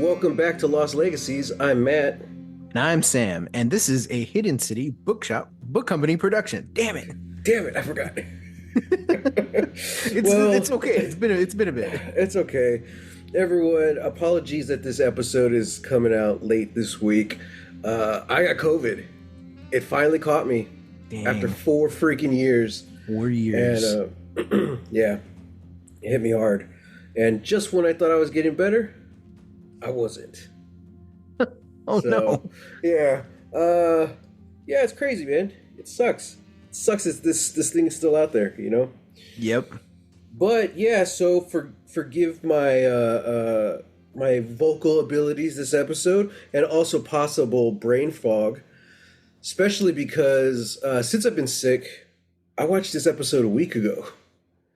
Welcome back to Lost Legacies. I'm Matt. And I'm Sam, and this is a Hidden City Bookshop Book Company production. Damn it! Damn it, I forgot. It's Well, okay. It's been a bit. it's okay. Everyone, apologies that this episode is coming out late this week. I got COVID. It finally caught me after Dang, 4 freaking years. 4 years. And yeah, it hit me hard. And just when I thought I was getting better, I wasn't. Oh So, no. yeah. Yeah, it's crazy, man. It sucks. It sucks that this thing is still out there, you know? Yep. But yeah, so forgive my my vocal abilities this episode and also possible brain fog, especially because since I've been sick, I watched this episode a week ago.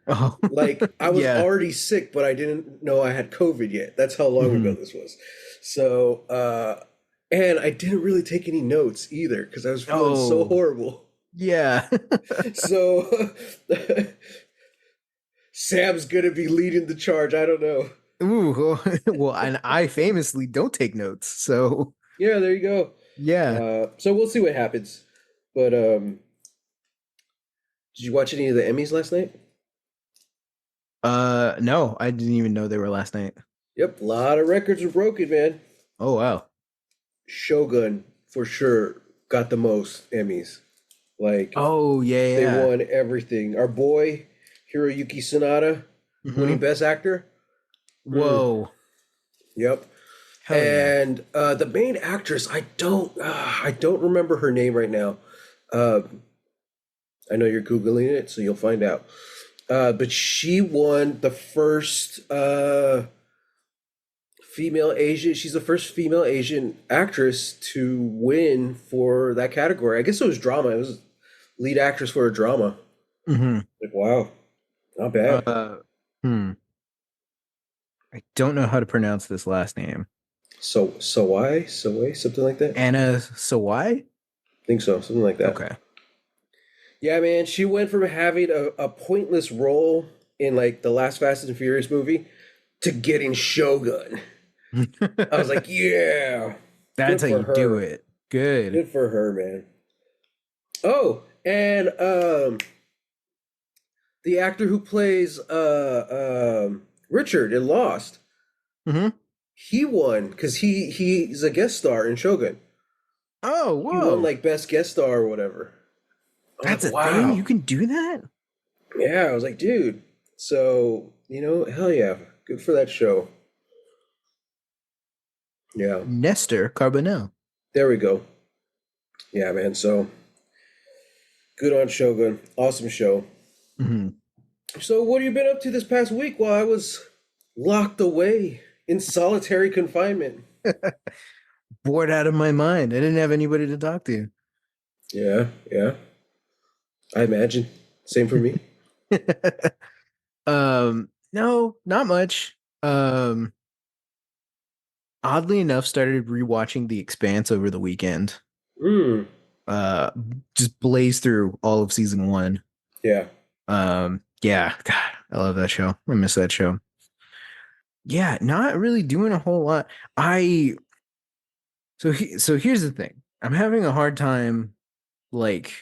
Oh Like I was yeah. already sick, but I didn't know I had COVID yet. That's how long ago Mhm. this was. So and I didn't really take any notes either because I was feeling so Oh horrible. yeah. So Sam's gonna be leading the charge. I don't know. Ooh. Well, and I famously don't take notes, so Yeah, there you go. yeah. So we'll see what happens. But did you watch any of the Emmys last night? No, I didn't even know they were last night. Yep, a lot of records were broken, man. Oh wow. Shogun for sure got the most Emmys. Like Oh yeah, they yeah. won everything. Our boy Hiroyuki Sanada winning Mm-hmm. Best Actor. Mm, Whoa. yep. Hell yeah. And the main actress, I don't remember her name right now. Uh, I know you're googling it, so you'll find out. But she won the first female Asian. She's the first female Asian actress to win for that category. I guess it was drama. It was lead actress for a drama. Mm-hmm. Like wow, not bad. Uh, hmm. I don't know how to pronounce this last name. So why something like that. Anna Sawai? Think so, something like that. Okay. Yeah, man, she went from having a pointless role in like the last Fast and Furious movie to getting Shogun. I was like, yeah, good That's how for you do her. it. Good. Good for her, man. And the actor who plays Richard in Lost, Hmm. he won because he's a guest star in Shogun. Oh, He won whoa. like best guest star or whatever. I'm like, That's a thing? You wow. can do that? Yeah, I was like, dude. So, hell yeah. Good for that show. Yeah. Nestor Carbonell. There we go. Yeah, man. So good on Shogun. Awesome show. Hmm. So what have you been up to this past week while I was locked away in solitary confinement? Bored out of my mind. I didn't have anybody to talk to. Yeah, yeah. I imagine. Same for me. No, not much. Oddly enough, started rewatching The Expanse over the weekend. Mm. Uh, just blazed through all of season one. Yeah. Yeah, God, I love that show. I miss that show. Yeah, not really doing a whole lot. I so here's the thing. I'm having a hard time like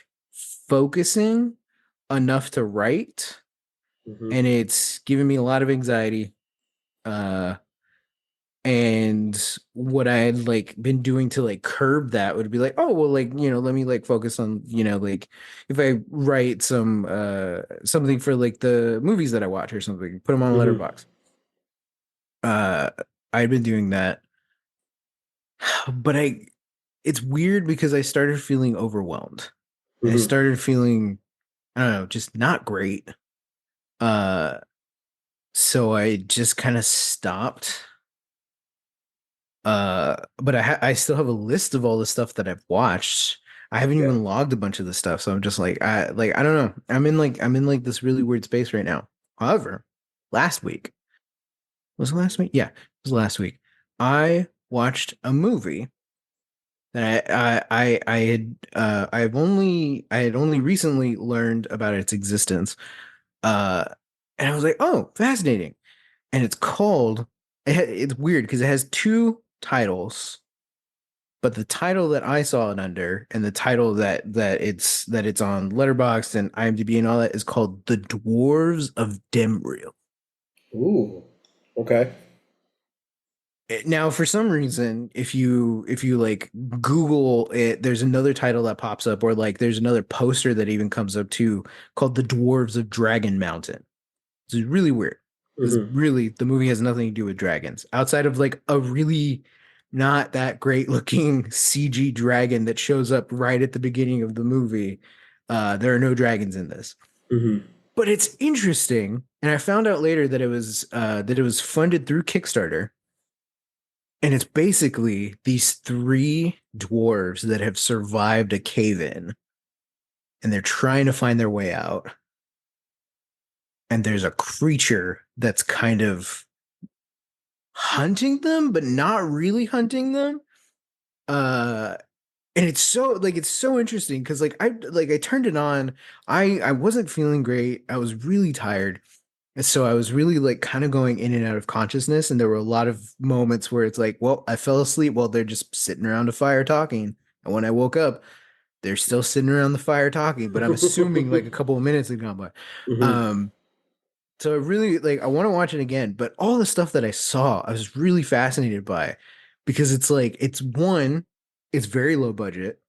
focusing enough to write, Hmm. and it's giving me a lot of anxiety. Uh and what I had like been doing to like curb that would be like, oh well, like, let me like focus on, like if I write something for like the movies that I watch or something, put them on a Hmm. letterbox. Uh I'd been doing that, but it's weird because I started feeling overwhelmed. And I Hmm. started feeling, I don't know, just not great. Uh so I just kind of stopped. But I still have a list of all the stuff that I've watched. I haven't Yeah. even logged a bunch of the stuff, so I'm just like I don't know. I'm in like this really weird space right now. However, last week was it last week? Yeah, it was last week. I watched a movie that I had only recently learned about its existence. Uh, and I was like, oh, fascinating. And it's called it's weird because it has two titles, but the title that I saw it under and the title that it's on Letterboxd and IMDb and all that is called The Dwarves of Demril. Ooh. Okay. Now, for some reason, if you like Google it, there's another title that pops up, or like there's another poster that even comes up too, called The Dwarves of Dragon Mountain. It's really weird because Mm-hmm. really the movie has nothing to do with dragons outside of like a really not that great looking CG dragon that shows up right at the beginning of the movie. There are no dragons in this, Mm-hmm. but it's interesting. And I found out later that it was funded through Kickstarter, and it's basically these three dwarves that have survived a cave in, and they're trying to find their way out. And there's a creature that's kind of hunting them, but not really hunting them. Uh, and it's so interesting because I turned it on. I wasn't feeling great. I was really tired. And so I was really like kind of going in and out of consciousness. And there were a lot of moments where it's like, well, I fell asleep while they're just sitting around a fire talking. And when I woke up, they're still sitting around the fire talking, but I'm assuming like a couple of minutes had gone by. Mm-hmm. Um, so I really like I want to watch it again, but all the stuff that I saw, I was really fascinated by because it's like it's very low budget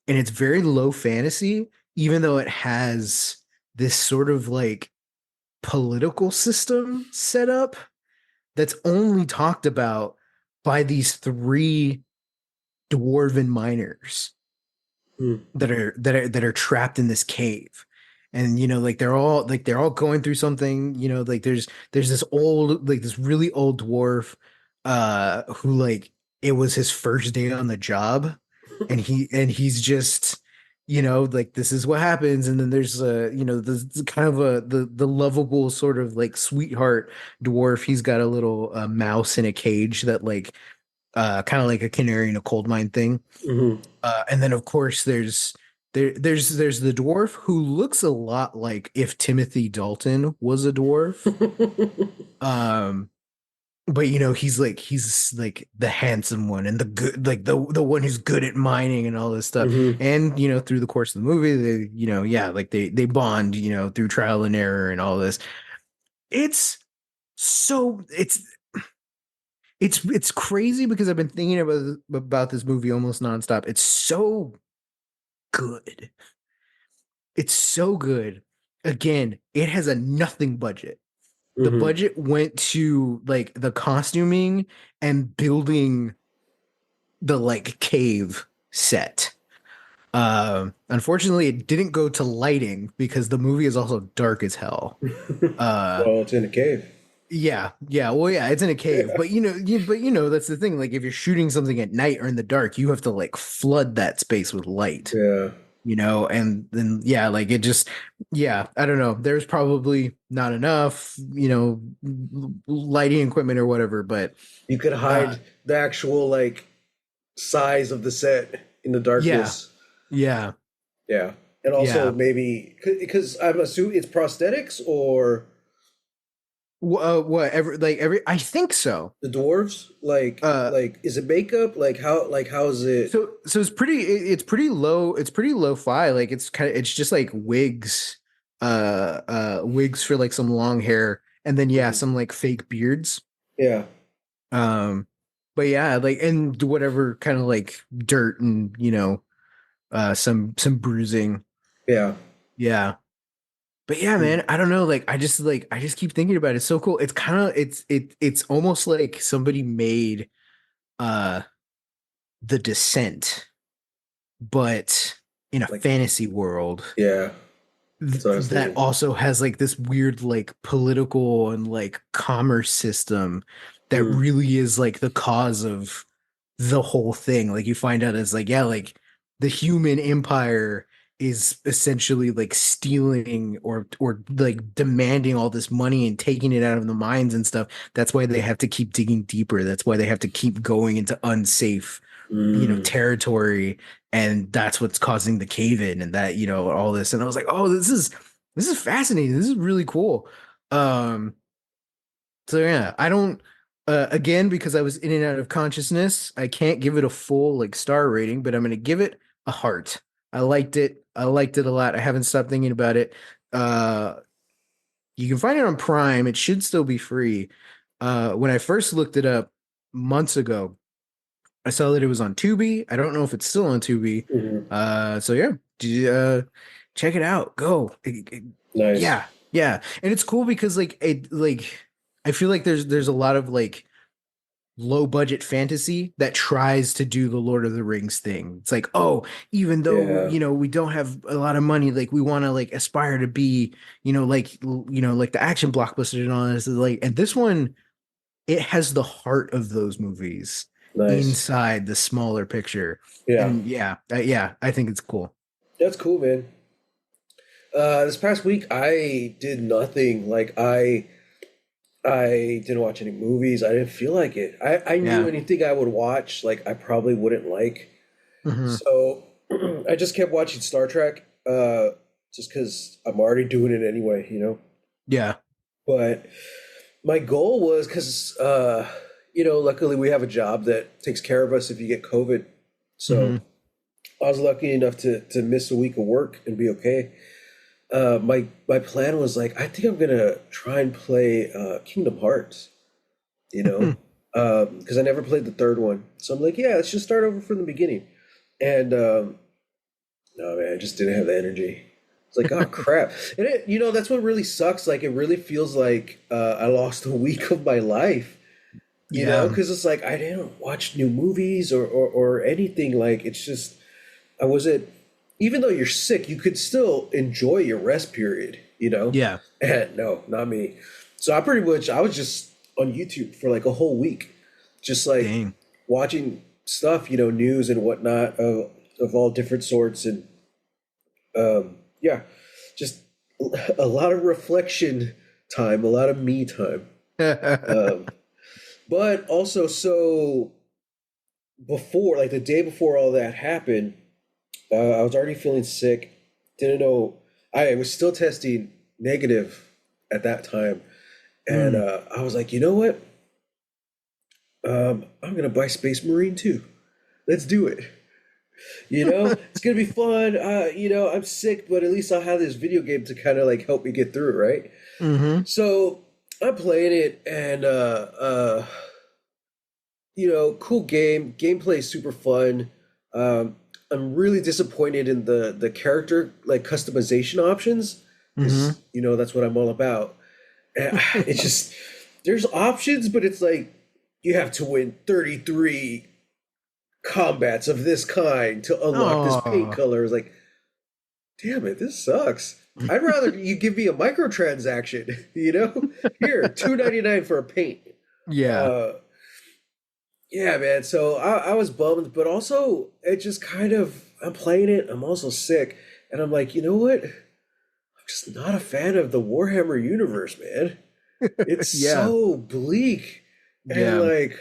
and it's very low fantasy, even though it has this sort of like political system set up that's only talked about by these three dwarven miners that are trapped in this cave. And like they're all going through something. Like there's this old, like this really old dwarf who like it was his first day on the job, and he's just like this is what happens. And then there's the kind of the lovable sort of like sweetheart dwarf. He's got a little mouse in a cage that like kind of like a canary in a coal mine thing. Mm-hmm. And then of course there's the dwarf who looks a lot like if Timothy Dalton was a dwarf. Um, but he's like the handsome one and the good, like the one who's good at mining and all this stuff. Mm-hmm. And through the course of the movie, yeah, like they bond, through trial and error and all this. It's so it's crazy because I've been thinking about this movie almost nonstop. It's so good. It's so good. Again, it has a nothing budget. The Mm-hmm. budget went to like the costuming and building the like cave set. Unfortunately, it didn't go to lighting because the movie is also dark as hell. Uh, Well, it's in a cave. yeah, yeah. Well, yeah, it's in a cave, Yeah. but that's the thing. Like, if you're shooting something at night or in the dark, you have to like flood that space with light. Yeah. And then yeah, like it just yeah, I don't know, there's probably not enough lighting equipment or whatever, but You could uh hide the actual like size of the set in the yeah, darkness. yeah, Yeah. And also yeah. maybe because I'm assuming it's prosthetics or Whatever, like every I think so. the dwarves uh like is it makeup like how is it? so it's pretty low, it's pretty lo-fi, like it's just like wigs, wigs for like some long hair, and then yeah, Mhm. some like fake beards. Yeah. um but yeah, like, and whatever kind of like dirt and some bruising. Yeah. Yeah. But yeah, Mm. man, I don't know. I just keep thinking about it. It's so cool. It's kind of it's almost like somebody made uh The Descent, but in a Like fantasy world yeah. That's what I was that thinking. also has like this weird like political and like commerce system that Mm. really is like the cause of the whole thing. Like you find out it's like, yeah, like the human empire is essentially like stealing or like demanding all this money and taking it out of the mines and stuff. That's why they have to keep digging deeper. That's why they have to keep going into unsafe, Mm. territory. And that's what's causing the cave in and that, all this. And I was like, oh, this is fascinating. This is really cool. Um, so yeah, I don't. Again, because I was in and out of consciousness, I can't give it a full like star rating, but I'm gonna give it a heart. I liked it. I liked it a lot. I haven't stopped thinking about it. Uh, you can find it on Prime. It should still be free. When I first looked it up months ago, I saw that it was on Tubi. I don't know if it's still on Tubi. Hmm. So yeah, check it out. Go. Nice. Yeah. And it's cool because I feel like there's a lot of like low budget fantasy that tries to do the Lord of the Rings thing. It's like, oh, even though, Yeah. we don't have a lot of money, like we want to like aspire to be, like the action blockbuster and all this. Like, and this one, it has the heart of those movies Nice. inside the smaller picture. Yeah. And yeah, I think it's cool. That's cool, man. This past week I did nothing. I didn't watch any movies. I didn't feel like it. I knew Yeah. anything I would watch, like I probably wouldn't like. Hmm. So I just kept watching Star Trek, just because I'm already doing it anyway, you know. Yeah. But my goal was because, luckily we have a job that takes care of us if you get COVID. So Hmm. I was lucky enough to miss a week of work and be okay. My plan was like, I think I'm gonna try and play Kingdom Hearts, you know, because I never played the third one. So I'm like, yeah, let's just start over from the beginning. And no, man, I just didn't have the energy. It's like, oh crap. And that's what really sucks. Like, it really feels like I lost a week of my life, Yeah. because it's like I didn't watch new movies or anything. Like, it's just, I wasn't, even though you're sick, you could still enjoy your rest period, you know? Yeah. And no, not me. So I was just on YouTube for like a whole week, just like Dang. watching stuff, news and whatnot of all different sorts. And yeah, just a lot of reflection time, a lot of me time. Um, but also, so before, like the day before all that happened, I was already feeling sick. Didn't know. I was still testing negative at that time, and Mm. I was like, you know what? I'm gonna buy Space Marine 2. Let's do it. It's gonna be fun. I'm sick, but at least I'll have this video game to kind of like help me get through it, right? Hmm. So I'm playing it, and cool game. Gameplay is super fun. I'm really disappointed in the character like customization options Hmm. because that's what I'm all about. And it's just there's options, but it's like you have to win 33 combats of this kind to unlock this paint Oh. color. It's like, damn it, this sucks. I'd rather you give me a microtransaction, Here, 2.99 for a paint. Yeah. Uh, Yeah, man. So I was bummed, but also it just kind of, I'm playing it. I'm also sick. And I'm like, you know what? I'm just not a fan of the Warhammer universe, man. It's Yeah. so bleak. And Yeah. like,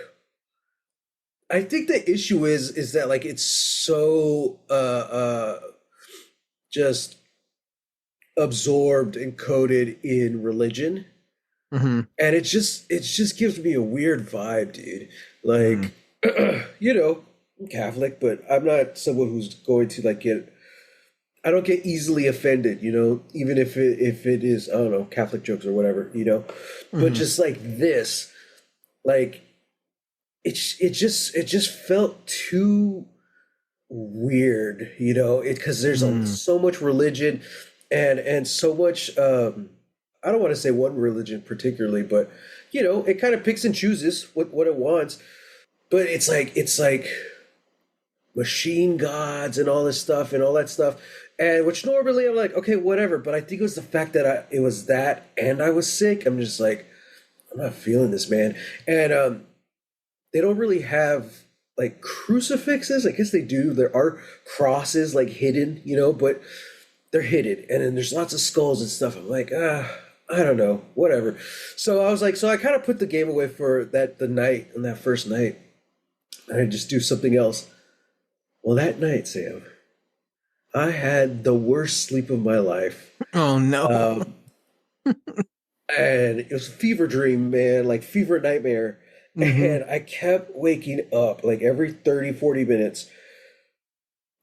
I think the issue is that like it's so just absorbed and coded in religion. Hmm. And it just gives me a weird vibe, dude. Hmm. Like, I'm Catholic, but I'm not someone who's going to like get. I don't get easily offended, even if it is, I don't know, Catholic jokes or whatever. But Hmm. just like this, like it just felt too weird, because there's Hmm. so much religion and so much. I don't want to say one religion particularly, but it kind of picks and chooses what it wants. But it's like machine gods and all this stuff and all that stuff, and which normally I'm like, okay, whatever. But I think it was the fact that it was that, and I was sick. I'm just like, I'm not feeling this, man. And they don't really have like crucifixes. I guess they do. There are crosses like hidden, but they're hidden, and then there's lots of skulls and stuff. I'm like, I don't know, whatever. So I was like, so I kind of put the game away for the night, on that first night, and I just do something else. Well, that night, Sam, I had the worst sleep of my life. Oh no. Um, and it was a fever dream, man, like fever nightmare. Mm-hmm. And I kept waking up like every 30, 40 minutes,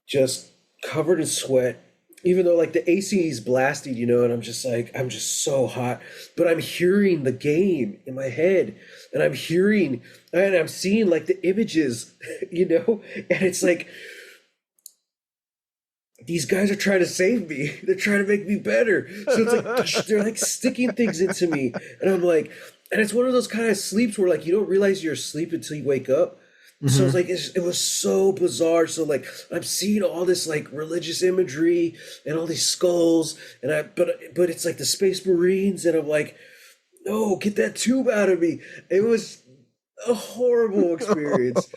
just covered in sweat, even though like the AC is blasting, and I'm just like, I'm just so hot. But I'm hearing the game in my head, and I'm seeing like the images, and it's like, these guys are trying to save me. They're trying to make me better. So it's like they're like sticking things into me. And I'm like, and it's one of those kind of sleeps where like you don't realize you're asleep until you wake up. So it's Mm-hmm. like it was so bizarre. So like I'm seeing all this like religious imagery and all these skulls, and but it's like the Space Marines, and I'm like, no, get that tube out of me. It was a horrible experience.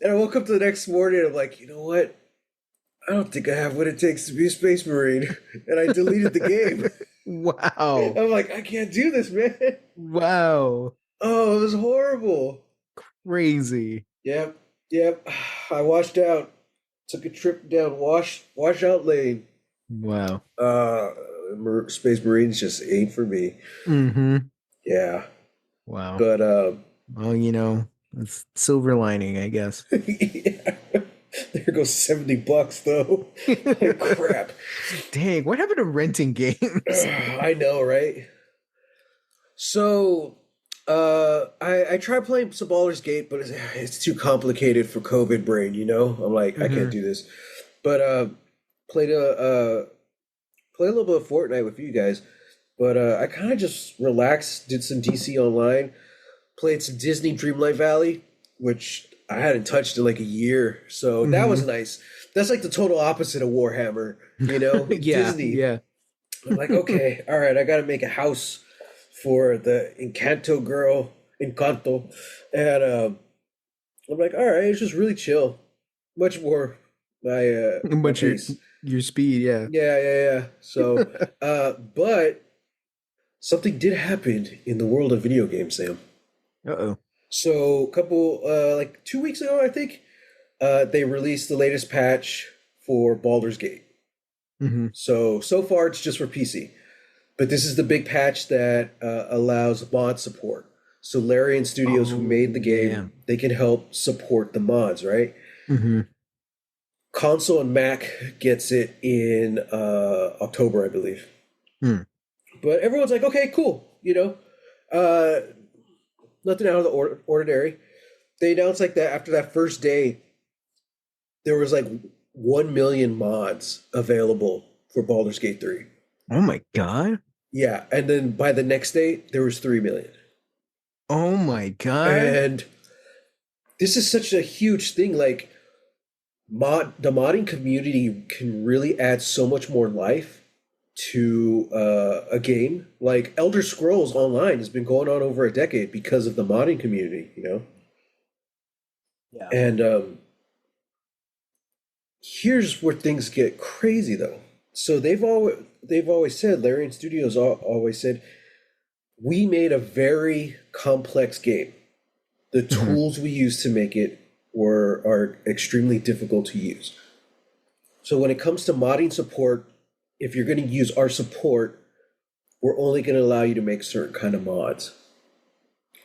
And I woke up the next morning, and I'm like, you know what? I don't think I have what it takes to be a Space Marine. And I deleted the game. Wow. I'm like, I can't do this, man. Wow. Oh, it was horrible. Crazy. Yep, yep. I washed out. Took a trip down washout lane. Wow. Uh, Space Marines just ain't for me. Mm-hmm. Yeah, Wow. but Well, it's silver lining, I guess. yeah. There goes $70 though. Like crap. Dang, what happened to renting games? I know, right? So, I tried playing some Baldur's Gate, but it's too complicated for COVID brain. I'm like, I can't Mm-hmm. do this. But played a little bit of Fortnite with you guys. But I kind of just relaxed, did some DC Online, played some Disney Dreamlight Valley, which I hadn't touched in like a year. So that was Mm-hmm. nice. That's like the total opposite of Warhammer. Yeah, Disney. yeah. I'm like, okay, all right, I got to make a house for the Encanto girl, Encanto, and I'm like, all right, it's just really chill, much more my But your pace. your speed, yeah. Yeah, yeah, yeah. So, but something did happen in the world of video games, Sam. Uh-oh. So, a couple like 2 weeks ago, I think, they released the latest patch for Baldur's Gate. Mm-hmm. So far it's just for PC. But this is the big patch that allows mod support. So Larian Studios, who made Oh, the yeah. game, they can help support the mods, right? Mm-hmm. Console and Mac gets it in October, I believe. Hmm. But everyone's like, okay, cool. Uh, nothing out of the ordinary. They announced like that after that first day, there was like 1 million mods available for Baldur's Gate 3. Oh my God. Yeah, and then by the next day, there was 3 million. Oh my God. And this is such a huge thing. Like the modding community can really add so much more life to a game. Like Elder Scrolls Online has been going on over a decade because of the modding community. Yeah. And here's where things get crazy, though. So they've always said, Larian Studios always said, we made a very complex game. The Mm-hmm. tools we used to make it are extremely difficult to use. So when it comes to modding support, if you're going to use our support, we're only going to allow you to make certain kind of mods.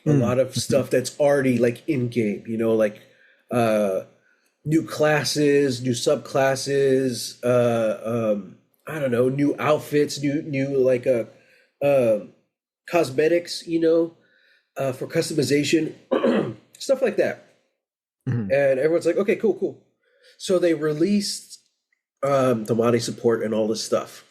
A lot of Mm-hmm. stuff that's already like in game, like uh, new classes, new subclasses, I don't know, new outfits, new like cosmetics, for customization, stuff like that. Mm-hmm. And everyone's like, okay, cool, cool. So they released the modding support and all this stuff.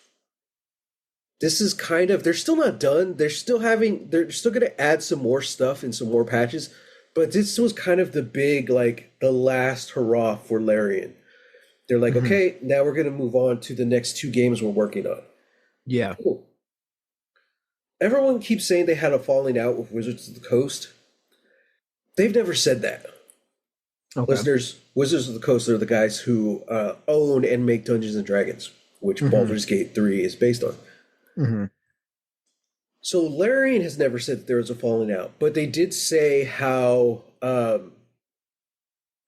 This is kind of, they're still not done. They're still going to add some more stuff and some more patches. But this was kind of the big, like, the last hurrah for Larian. They're like, Mm-hmm. okay, now we're going to move on to the next two games we're working on. Yeah. Cool. Everyone keeps saying they had a falling out with Wizards of the Coast. They've never said that. Okay. Listeners, Wizards of the Coast are the guys who own and make Dungeons and Dragons, which Mm-hmm. Baldur's Gate 3 is based on. Mm-hmm. So Larian has never said that there was a falling out, but they did say how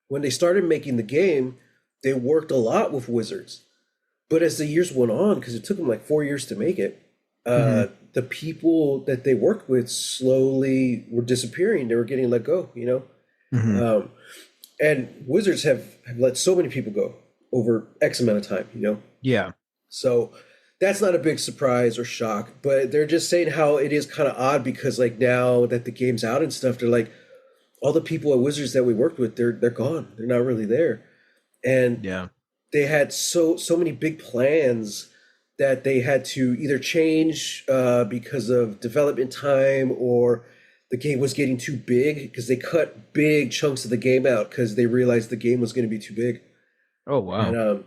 when they started making the game, they worked a lot with Wizards. But as the years went on, because it took them like 4 years to make it, Mm-hmm. the people that they worked with slowly were disappearing. They were getting let go, you know? Mm-hmm. Um, and Wizards have let so many people go over X amount of time, you know? Yeah. So that's not a big surprise or shock, but they're just saying how it is kind of odd because like now that the game's out and stuff, they're like all the people at Wizards that we worked with, they're gone. They're not really there. And Yeah. they had so many big plans that they had to either change because of development time or the game was getting too big because they cut big chunks of the game out because they realized the game was going to be too big Oh and wow.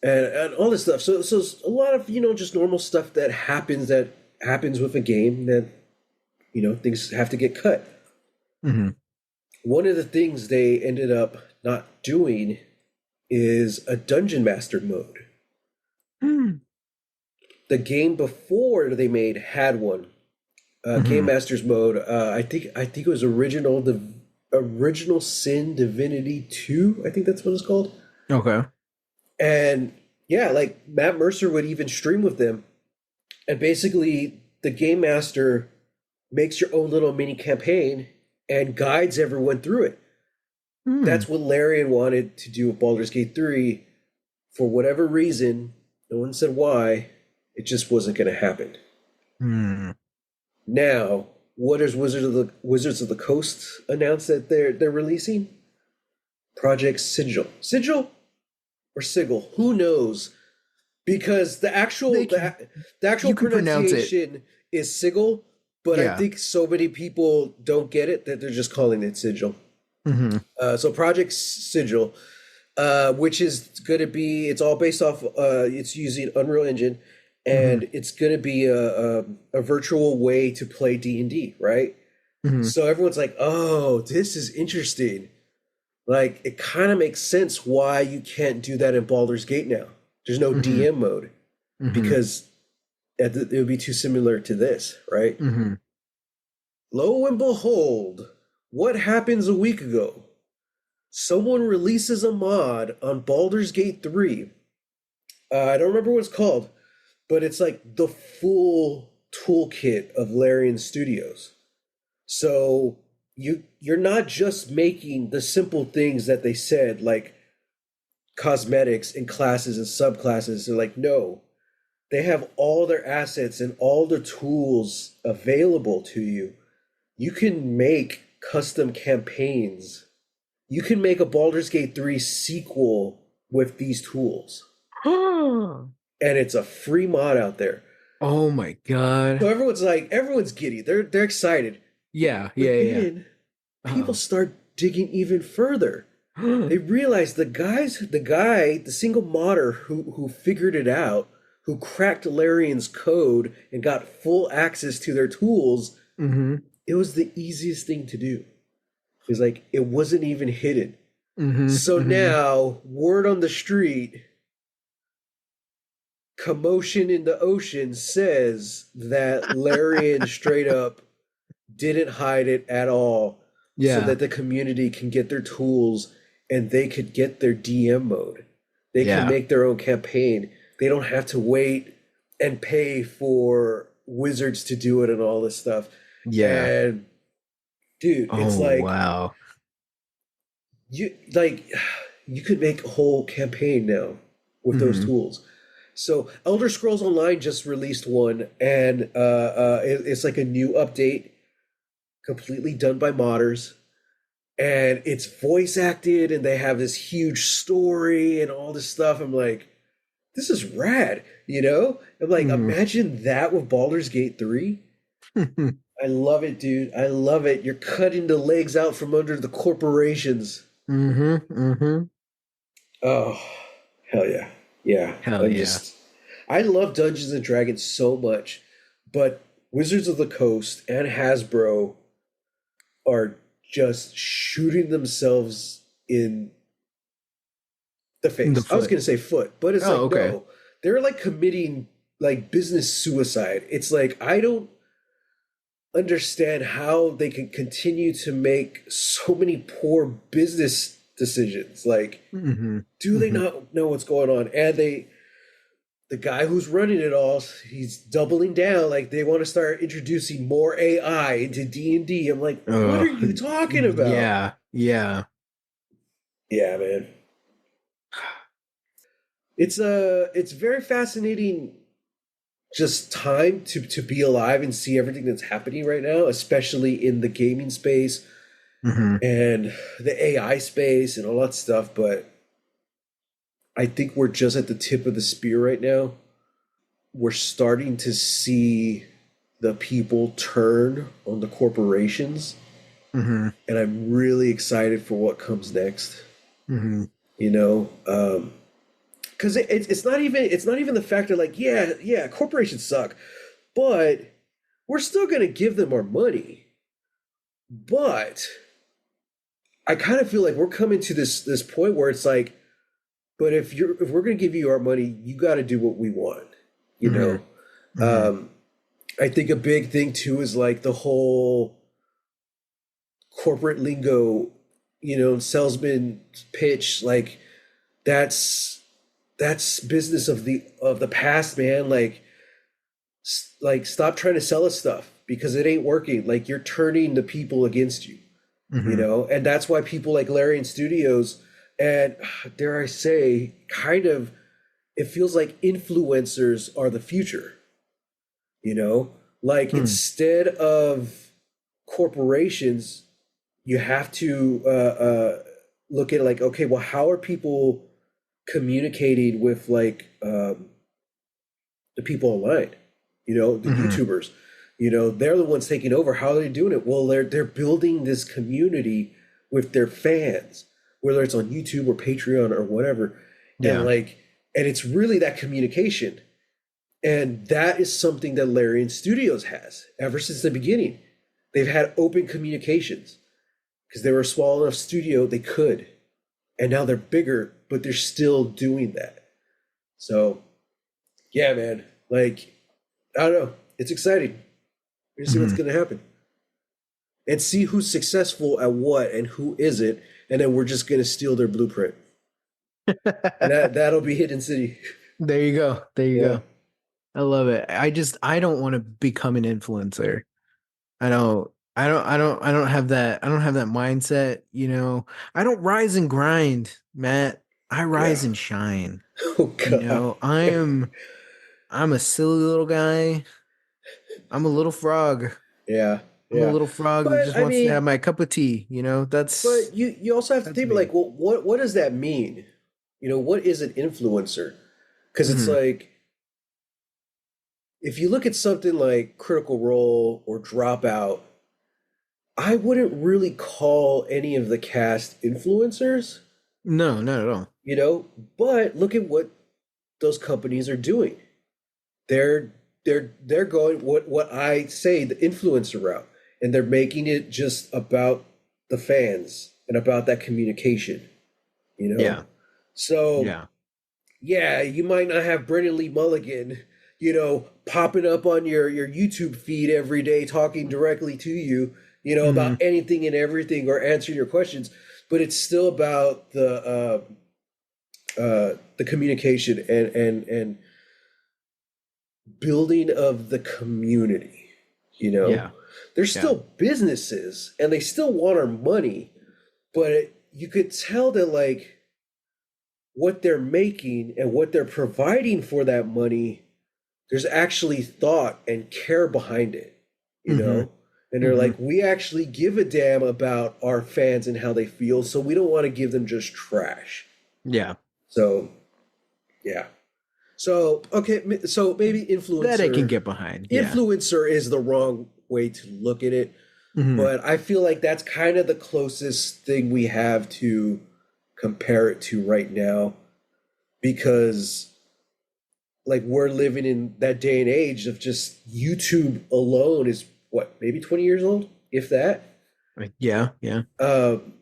and all this stuff. So it's a lot of just normal stuff that happens with a game that things have to get cut. Mm-hmm. One of the things they ended up not doing is a dungeon master mode. Mm-hmm. The game before they made had one. Game Mm-hmm. Masters mode. I think it was original Sin Divinity 2. I think that's what it's called. Okay. And yeah, like Matt Mercer would even stream with them. And basically, the Game Master makes your own little mini campaign and guides everyone through it. Mm-hmm. That's what Larian wanted to do with Baldur's Gate 3. For whatever reason, no one said why, it just wasn't going to happen. Now, what does Wizards of the Coast announce that they're releasing? Project Sigil. Sigil or Sigil? Who knows? Because They can, the actual you can pronounce it. pronunciation is Sigil, but I Yeah. think so many people don't get it that they're just calling it Sigil. Mm-hmm. So Project Sigil, which is going to be, it's all based off, it's using Unreal Engine, Mm-hmm. and it's going to be a virtual way to play D&D, right? Mm-hmm. So everyone's like, oh, this is interesting. Like, it kind of makes sense why you can't do that in Baldur's Gate now. There's no Mm-hmm. DM mode Mm-hmm. because it would be too similar to this, right? Mm-hmm. Lo and behold, what happens a week ago? Someone releases a mod on Baldur's Gate 3. I don't remember what it's called, but it's like the full toolkit of Larian Studios. So you're not just making the simple things that they said, like cosmetics and classes and subclasses. They're like, no, they have all their assets and all the tools available to you. You can make custom campaigns. You can make a Baldur's Gate 3 sequel with these tools. And it's a free mod out there. Oh my god. So everyone's giddy. They're excited. Yeah. Yeah. But Yeah. then people Uh-oh. start digging even further. They realize the single modder who figured it out, who cracked Larian's code and got full access to their tools, Mm-hmm. it was the easiest thing to do. It's like it wasn't even hidden. Mm-hmm. So Mm-hmm. now, word on the street, commotion in the ocean says that Larian straight up didn't hide it at all so Yeah. that the community can get their tools and they could get their DM mode. They can Yeah. make their own campaign. They don't have to wait and pay for wizards to do it and all this stuff. Yeah. And dude, it's Oh like wow. you like you could make a whole campaign now with those Mm-hmm. tools. So Elder Scrolls Online just released one, and it's like a new update, completely done by modders, and it's voice acted, and they have this huge story and all this stuff. I'm like, this is rad, you know? I'm like, Mm-hmm. imagine that with Baldur's Gate 3. I love it, dude. I love it. You're cutting the legs out from under the corporations. Mm-hmm. Mm-hmm. Oh, hell yeah. Yeah. Hell yeah. I love Dungeons and Dragons so much, but Wizards of the Coast and Hasbro are just shooting themselves in the In the face. I was foot. going to say foot, but it's Oh, like, okay. no, they're like committing like business suicide. It's like, I don't understand how they can continue to make so many poor business decisions. Like, Mm-hmm. do they Mm-hmm. not know what's going on? And the guy who's running it all, he's doubling down. Like they want to start introducing more AI into D&D. I'm like, what are Oh, you talking about? yeah, yeah. Yeah, man. It's very fascinating just time to be alive and see everything that's happening right now, especially in the gaming space Hmm. and the AI space and all that stuff. But I think we're just at the tip of the spear right now. We're starting to see the people turn on the corporations, Hmm. and I'm really excited for what comes next. Hmm. You know, because it's not even the fact that like yeah corporations suck, but we're still gonna give them our money. But I kind of feel like we're coming to this point where it's like, but if we're gonna give you our money, you got to do what we want. You Hmm. know, Hmm. um, I think a big thing too is like the whole corporate lingo, salesman pitch. Like that's that's business of the past, man. Like stop trying to sell us stuff because it ain't working. Like you're turning the people against you, Hmm. and that's why people like Larry and Studios and dare I say, kind of it feels like influencers are the future, you know? Like Hmm. instead of corporations, you have to look at like, okay, well, how are people communicating with like the people online? The Hmm. YouTubers. They're the ones taking over. How are they doing it? Well, they're building this community with their fans, whether it's on YouTube or Patreon or whatever, and Yeah. like, and it's really that communication, and that is something that Larian Studios has ever since the beginning. They've had open communications because they were a small enough studio they could, and now they're bigger, but they're still doing that. So yeah, man, like I don't know, it's exciting. We see what's Hmm. going to happen and see who's successful at what and who isn't, and then we're just going to steal their blueprint, and that'll be Hidden City. There you go. There you Yeah, go. I love it. I don't want to become an influencer. I don't have that. I don't have that mindset, you know. I don't rise and grind, Matt. I yeah. rise and shine. Oh You God. know, I'm a silly little guy. I'm a little frog. Yeah, I'm a yeah. little frog that But just I wants to have mean, my cup of tea, you know? but you also have to That's think me. like, well, what does that mean? What is an influencer? Because it's Hmm. like if you look at something like Critical Role or Dropout, I wouldn't really call any of the cast influencers, No, not at all. you know. But look at what those companies are doing. They're they're going what I say the influencer route, and they're making it just about the fans and about that communication, you know. Yeah. So Yeah. yeah, you might not have Brennan Lee Mulligan, popping up on your YouTube feed every day, talking directly to you, about Hmm. anything and everything or answering your questions, but it's still about the communication and building of the community. You know, Yeah. they're Yeah. still businesses and they still want our money, but you could tell that like what they're making and what they're providing for that money, there's actually thought and care behind it, you Hmm. know? And they're Hmm. like, we actually give a damn about our fans and how they feel, so we don't want to give them just trash. Yeah. So, yeah. So, okay, so maybe That I can influencer get behind. Yeah. influencer is the wrong way to look at it, Hmm. but I feel like that's kind of the closest thing we have to compare it to right now because like we're living in that day and age of just YouTube alone is what, maybe 20 years old, if that. Yeah. Yeah. Um,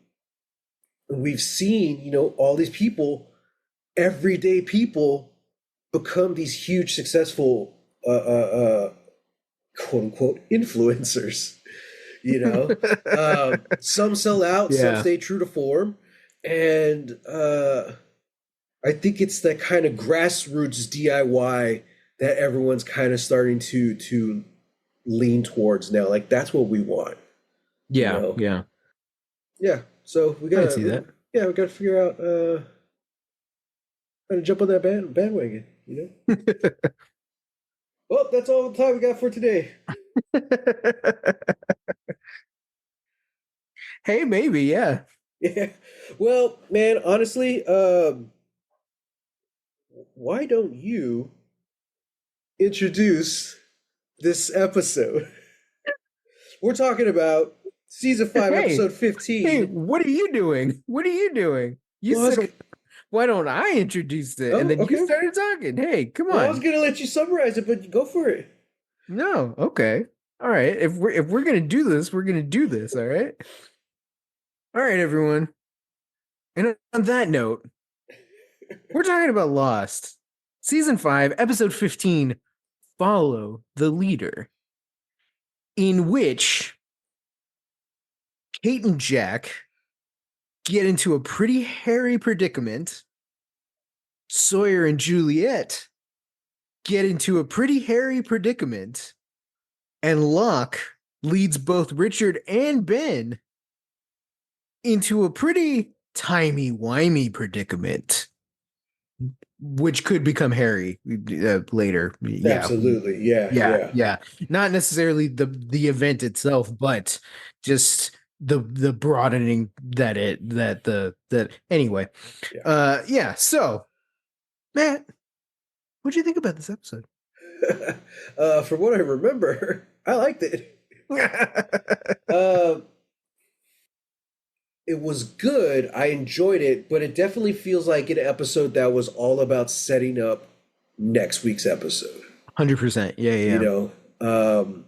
we've seen, all these people, everyday people, become these huge, successful, quote unquote, influencers. You know, some sell out, some Yeah. stay true to form, and I think it's that kind of grassroots DIY that everyone's kind of starting to lean towards now. Like that's what we want, you Yeah, know. yeah. Yeah. So I can see that. we gotta figure out how to jump on that bandwagon, you know. Well, that's all the time we got for today. Hey, maybe, yeah. Yeah. Well, man, honestly, why don't you introduce this episode? We're talking about season 5, Hey, episode hey, 15. what are you doing? What are you doing? You Well, I was, said, why don't I introduce it? And oh, then you okay. started talking. Hey, come Well, I was on. gonna let you summarize it, but go for it. No, okay. All right. If we're gonna do this, we're gonna do this, all right? All right, everyone. And on that note, we're talking about Lost. Season 5, episode 15, Follow the Leader, in which Kate and Jack get into a pretty hairy predicament. Sawyer and Juliet get into a pretty hairy predicament. And Locke leads both Richard and Ben into a pretty timey-wimey predicament, which could become hairy later. Yeah, Absolutely. Yeah, yeah, yeah, yeah. Not necessarily the event itself, but just the broadening that it that the that anyway. yeah. Yeah. So, Matt, what do you think about this episode? From what I remember, I liked it. Uh, it was good. I enjoyed it, but it definitely feels like an episode that was all about setting up next week's episode. 100%. Yeah, You yeah. know,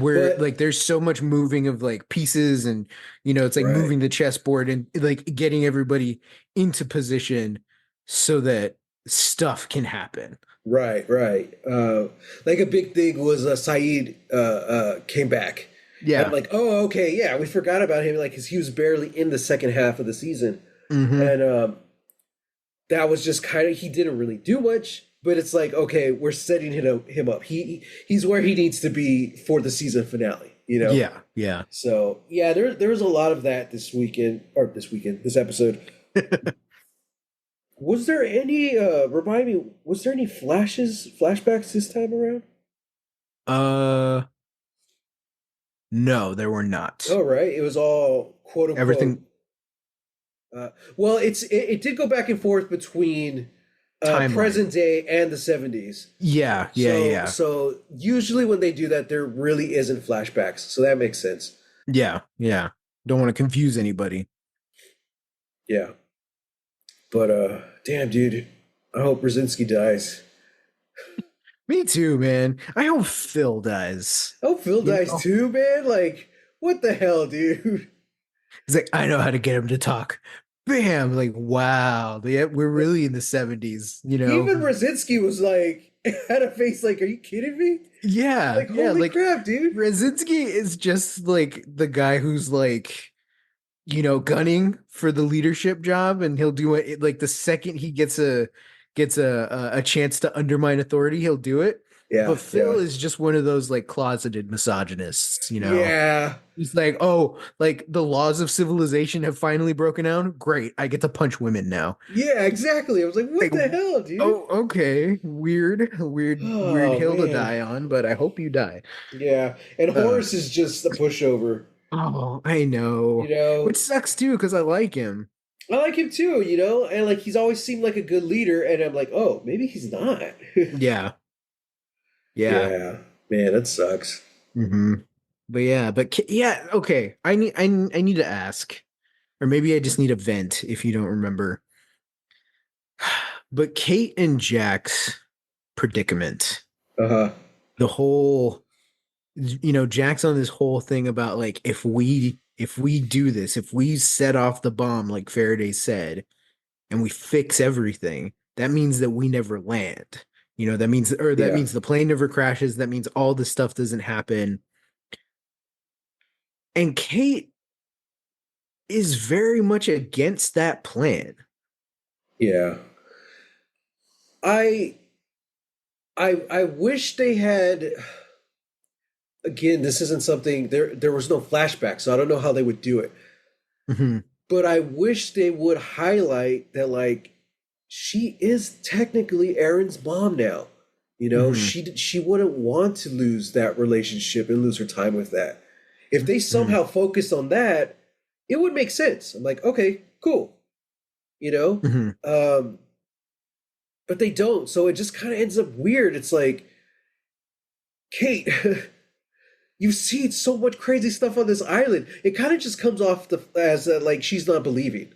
Where but like there's so much moving of like pieces and it's like right, moving the chessboard and like getting everybody into position so that stuff can happen. right, right. Like a big thing was Saeed came back. I'm Yeah. like, oh, okay, yeah, we forgot about him. Like, 'cause he was barely in the second half of the season, Hmm. and that was just kind of he didn't really do much. But it's like, okay, we're setting him up. He's where he needs to be for the season finale. You know. Yeah. Yeah. So yeah, there was a lot of that this episode. Was there any remind me? Was there any flashbacks this time around? uh no, there were not. Oh right, it was all quote unquote. Everything Well, it did go back and forth between timeline. present day and the 70s. Yeah, yeah, yeah. So usually when they do that, there really isn't flashbacks. So that makes sense. Yeah, yeah. Don't want to confuse anybody. Yeah, but damn, dude, I hope Brzezinski dies. Me too, man. I hope Phil dies. I hope Phil You dies know? too, man. Like, what the hell, dude? He's like, I know how to get him to talk. Bam! Like, wow. Yeah, we're really in the 70s, you know? Even Brzezinski was like, had a face like, are you kidding me? Yeah, Like, yeah. holy Like crap, dude. Brzezinski is just like the guy who's like, gunning for the leadership job, and he'll do it like the second he gets a chance to undermine authority, he'll do it. Yeah, But Phil yeah. is just one of those like closeted misogynists, you know. Yeah. He's like, oh, like the laws of civilization have finally broken down. Great, I get to punch women now. Yeah, exactly. I was like, what Like, the hell, dude? oh, okay, weird Oh, hill to man. die on, but I hope you die. Yeah. And Uh, Horace is just a pushover, oh, I you know, know? which sucks too because I like him. I like him too, you know? And like, he's always seemed like a good leader. And I'm like, oh, maybe he's not. Yeah, yeah. Yeah. Man, that sucks. Hmm. But yeah, yeah, okay. I need to ask, or maybe I just need a vent if you don't remember. But Kate and Jack's predicament, Uh huh. the whole, Jack's on this whole thing about like if we do this, if we set off the bomb like Faraday said, and we fix everything, that means that we never land. That Yeah. means the plane never crashes. That means all this stuff doesn't happen. And Kate is very much against that plan. Yeah. I I wish they had, again, this isn't something, there was no flashback, so I don't know how they would do it. Hmm. But I wish they would highlight that, like, she is technically Aaron's mom now. You know, Hmm. she wouldn't want to lose that relationship and lose her time with that. If they Hmm. somehow focused on that, it would make sense. I'm like, okay, cool. You know, Hmm. um, but they don't. So it just kind of ends up weird. It's like, Kate, you've seen so much crazy stuff on this island. It kind of just comes off as like she's not believing.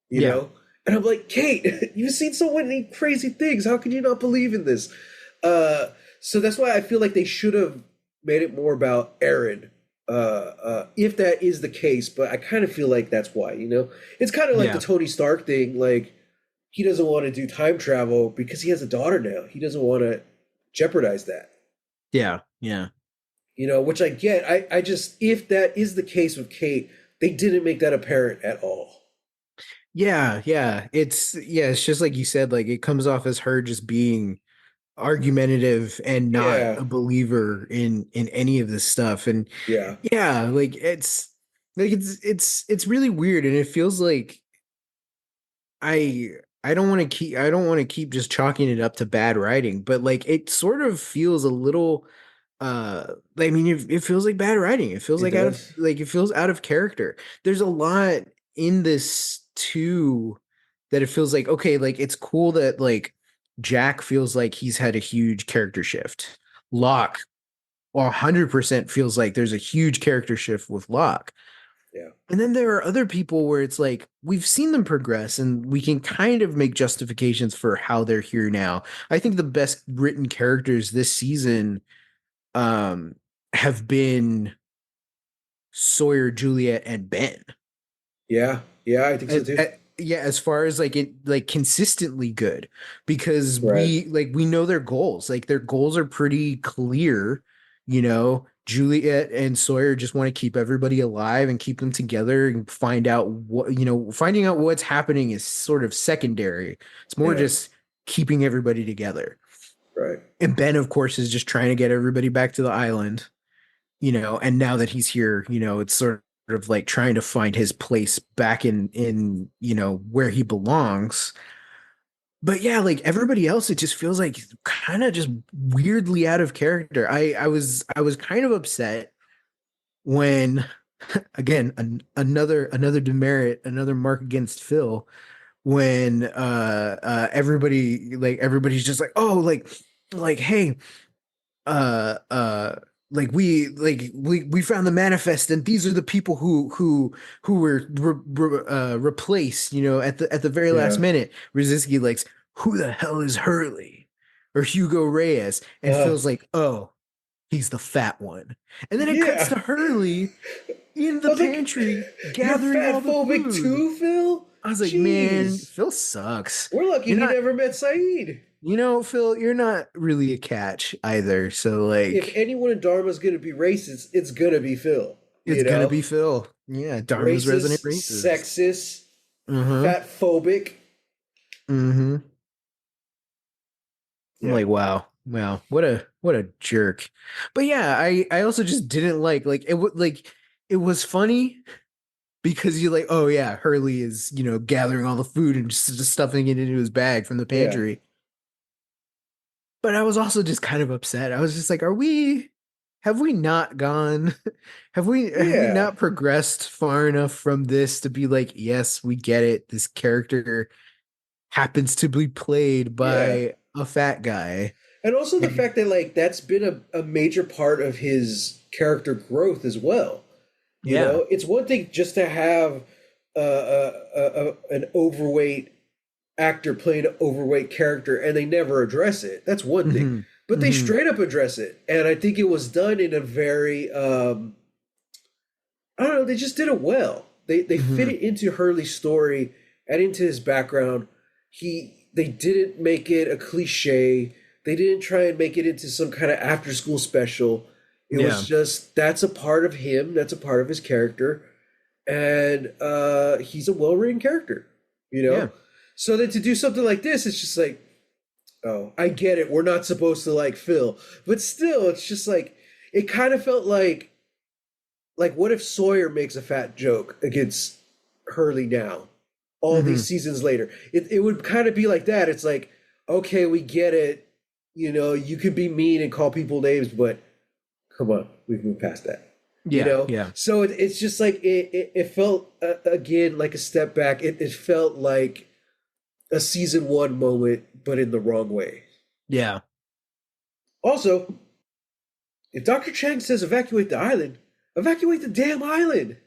You Yeah. know? And I'm like, Kate, you've seen so many crazy things. How can you not believe in this? Uh, so that's why I feel like they should have made it more about Aaron, if that is the case. But I kind of feel like that's why, you know? It's kind of like the Yeah. Tony Stark thing. Like, he doesn't want to do time travel because he has a daughter now. He doesn't want to jeopardize that. Yeah. Yeah. You know, which I get. I just, if that is the case with Kate, they didn't make that apparent at all. Yeah. Yeah. It's just like you said, like it comes off as her just being argumentative and not Yeah, a believer in any of this stuff. And yeah, yeah, it's really weird and it feels like I I don't want to keep just chalking it up to bad writing, but like it sort of feels a little I mean it feels like bad writing. It feels it like out of does. like it feels out of character. There's a lot in this too that it feels like okay, like it's cool that like Jack feels like he's had a huge character shift. Locke 100% feels like there's a huge character shift with Locke. Yeah, And then there are other people where it's like we've seen them progress and we can kind of make justifications for how they're here now. I think the best written characters this season um have been Sawyer, Juliet, and Ben. yeah, yeah. I think so too. Yeah, as far as like it like consistently good because Right. we know their goals. Like their goals are pretty clear, you know. Juliet and Sawyer just want to keep everybody alive and keep them together and find out what, you know, finding out what's happening is sort of secondary. It's more Yeah. just keeping everybody together. Right. And Ben, of course, is just trying to get everybody back to the island, you know, and now that he's here, you know, it's sort of like trying to find his place back in you know where he belongs. But yeah, like everybody else, it just feels like kind of just weirdly out of character. I was kind of upset when again another demerit, another mark against Phil when everybody's just like oh like hey uh uh we found the manifest and these are the people who were replaced, you know, at the very last Yeah. minute. Brzezinski likes who the hell is Hurley or Hugo Reyes, and Uh, feels like oh he's the fat one, and then it cuts yeah. to Hurley in I the was like, pantry you're gathering all the fat phobic food. too, Phil? I was like, man, Jeez. Phil sucks. We're lucky You're he not, never met Saeed. you know, Phil, you're not really a catch either. So If like anyone in Dharma's gonna be racist, it's gonna be Phil. it's You gonna know? be Phil. Yeah, Dharma's resident Racist, racist. sexist, Mm-hmm. fat phobic. Mm-hmm. I'm Yeah. like, wow, wow, what a jerk. But yeah, I also just didn't like it was funny because you're like, oh yeah, Hurley is, you know, gathering all the food and just stuffing it into his bag from the Yeah. pantry. But I was also just kind of upset. I was just like, are we have we not gone have we Yeah. not progressed far enough from this to be like, yes, we get it. This character happens to be played Yeah. by a fat guy. And also the And fact that, like, that's been a major part of his character growth as well. You yeah. know, it's one thing just to have an overweight actor play an overweight character and they never address it. That's one thing. Hmm. But they Hmm. straight up address it. And I think it was done in a very I don't know, they just did it well. They fit Hmm. it into Hurley's story and into his background. They didn't make it a cliche. They didn't try and make it into some kind of after school special. It Yeah. was just that's a part of him, that's a part of his character, and he's a well written character, you Yeah. know. So then to do something like this, it's just like Oh, I get it. We're not supposed to like Phil, but still, it's just like it kind of felt like what if Sawyer makes a fat joke against Hurley now, all these Hmm. seasons later? It would kind of be like that. It's like, okay, we get it. You know, you could be mean and call people names, but come on, we've moved past that. You Yeah, know, yeah, so it's just like it felt again like a step back. It felt like a season one moment, but in the wrong way. yeah, Also, if Dr. Chang says evacuate the island, evacuate the damn island.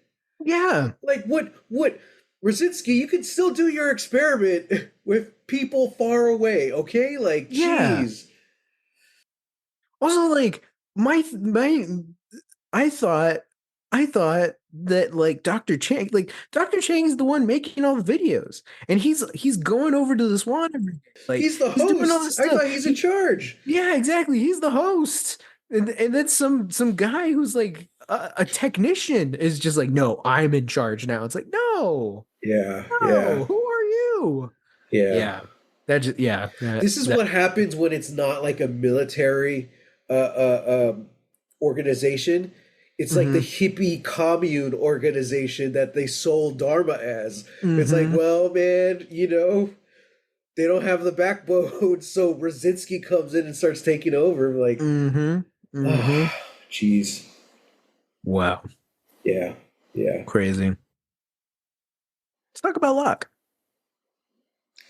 yeah, Like what Rosinski, you can still do your experiment with people far away, okay? Like, yeah. jeez. Also, like my I thought I thought that like Dr. Chang's the one making all the videos, and he's going over to the Swan every day. Like He's the he's doing all host. this I stuff. thought he's in charge. Yeah, exactly. He's the host, and then some guy who's like a technician is just like, no, I'm in charge now. It's like, no, Yeah, yeah, no, who are you? yeah. Yeah, that just yeah This is that. what happens when it's not like a military organization. It's like the Mm-hmm, hippie commune organization that they sold Dharma as. It's like, mm-hmm, well, man, they don't have the backbone, so Brzezinski comes in and starts taking over. Like, mm-hmm, mm-hmm. ah, jeez, Wow, yeah, yeah, crazy. Let's talk about Locke.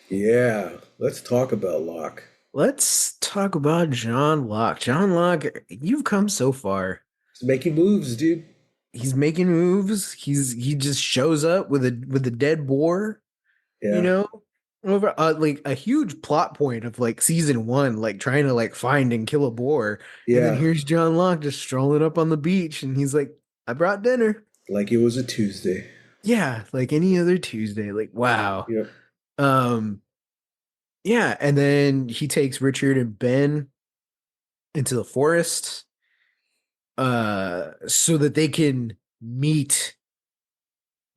yeah. Let's talk about Locke. Let's talk about John Locke. John Locke, you've come so far. He's making moves, dude. He's making moves. He just shows up with a dead boar, you Yeah, know, over like a huge plot point of like season one, like trying to like find and kill a boar, and then yeah. here's John Locke just strolling up on the beach, and he's like, "I brought dinner." Like it was a Tuesday. Yeah, like any other Tuesday. Like wow. Yep. Um, yeah, and then he takes Richard and Ben into the forest so that they can meet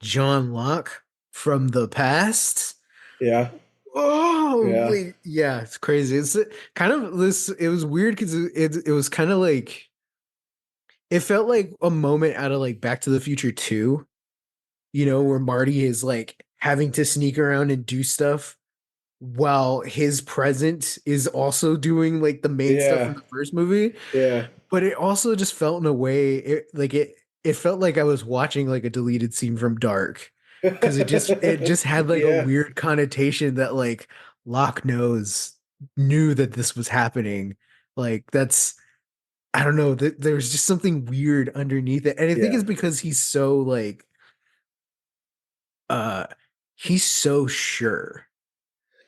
John Locke from the past. Yeah. Oh, Yeah. like, yeah, it's crazy. It's kind of this. It was weird because it was kind of like it felt like a moment out of like Back to the Future 2, where Marty is like having to sneak around and do stuff while his present is also doing like the main stuff Yeah. from the first movie. Yeah. But it also just felt in a way it felt like I was watching like a deleted scene from Dark because it just had like a Yeah. weird connotation that like Locke knew that this was happening. Like that's I don't know that there's just something weird underneath it, and I think Yeah. it's because uh he's so sure